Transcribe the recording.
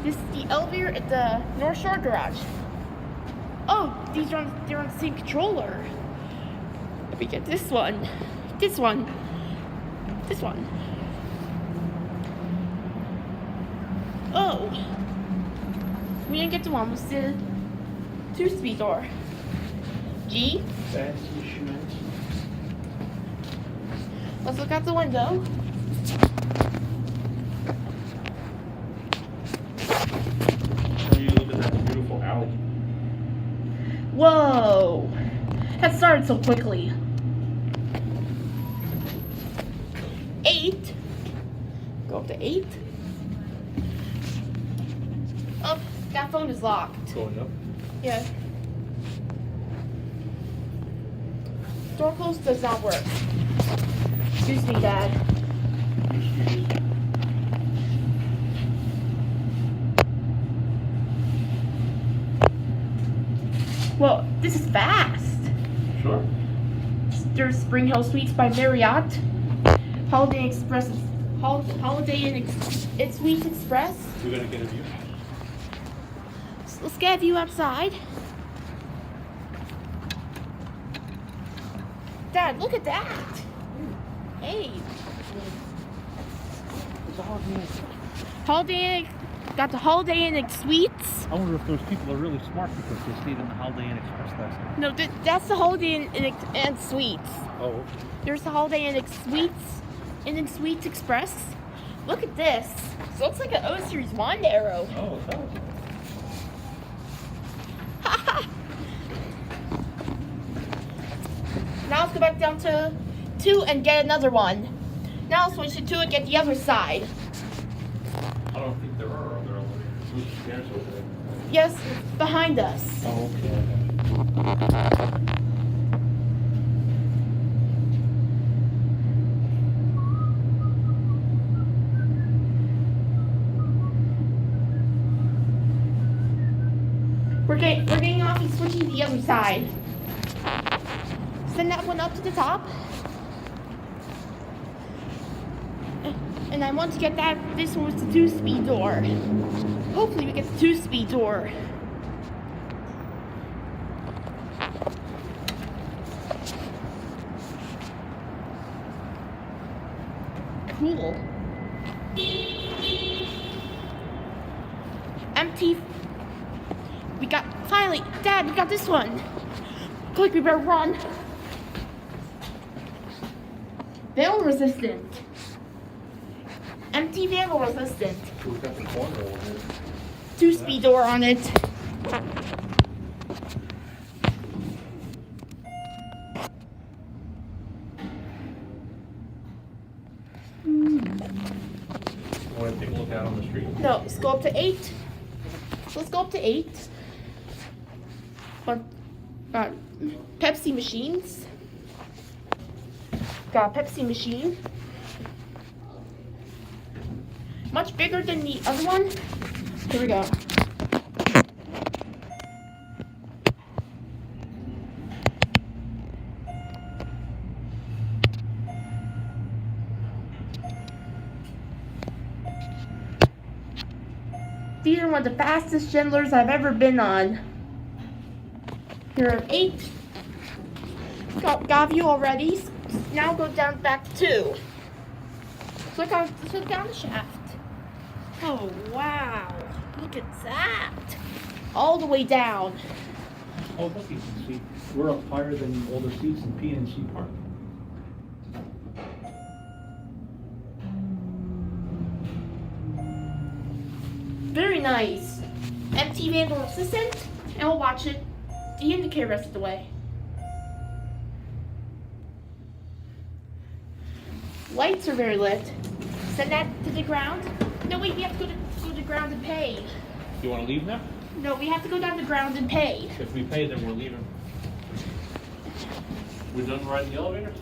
This is the elevator at the North Shore garage. Oh, they're on the same controller. Let me get this one. This one. This one. Oh. We didn't get the one with the 2-speed door. G. Let's look out the window. You look at that beautiful alley. Whoa! That started so quickly. 8. Go up to 8. Oh, that phone is locked. Going up. Yeah. Door close does not work. Excuse me, Dad. Well, this is fast. Sure. There's Spring Hill Suites by Marriott. Holiday Inn Express. Suites Express. We're gonna get a view. So let's get a view outside. Dad, look at that. Hey. Holiday Inn. Got the Holiday Inn Suites. I wonder if those people are really smart because they stayed in the Holiday Inn Express last night. No, that's the Holiday Inn Suites. Oh, okay. There's the Holiday Inn Suites, Inn Suites Express. Look at this. It looks like an O Series wand arrow. Oh, it does. Now let's go back down to 2 and get another one. Now let's switch to 2 and get the other side. I don't think there are other elevators. Who's stairs over there? Yes, behind us. Oh, okay. We're getting off and switching to the other side. Send that one up to the top. And I want to get this one with the 2-speed door. Hopefully we get the 2-speed door. Cool. Empty. Finally, Dad, we got this one. Quick, we better run. Vandal Resistant. Empty Vandal Resistant. We've got the corner over there. 2-speed door on it. Want to take a look out on the street? No, let's go up to 8. Let's go up to 8. Got Pepsi machines. Got a Pepsi machine. Much bigger than the other one. Here we go. These are one of the fastest Schindlers I've ever been on. Here are 8. Got view already. Now go down back to 2. Click down the shaft. Oh wow! Look at that! All the way down. Oh, look, you can see we're up higher than all the seats in PNC Park. Very nice. Empty Vandal Resistant, and we'll watch it. The indicator rest of the way. Lights are very lit. Send that to the ground. No, wait, we have to go to the ground and pay. You want to leave now? No, we have to go down to the ground and pay. If we pay, then we're leaving. We're done riding the elevator?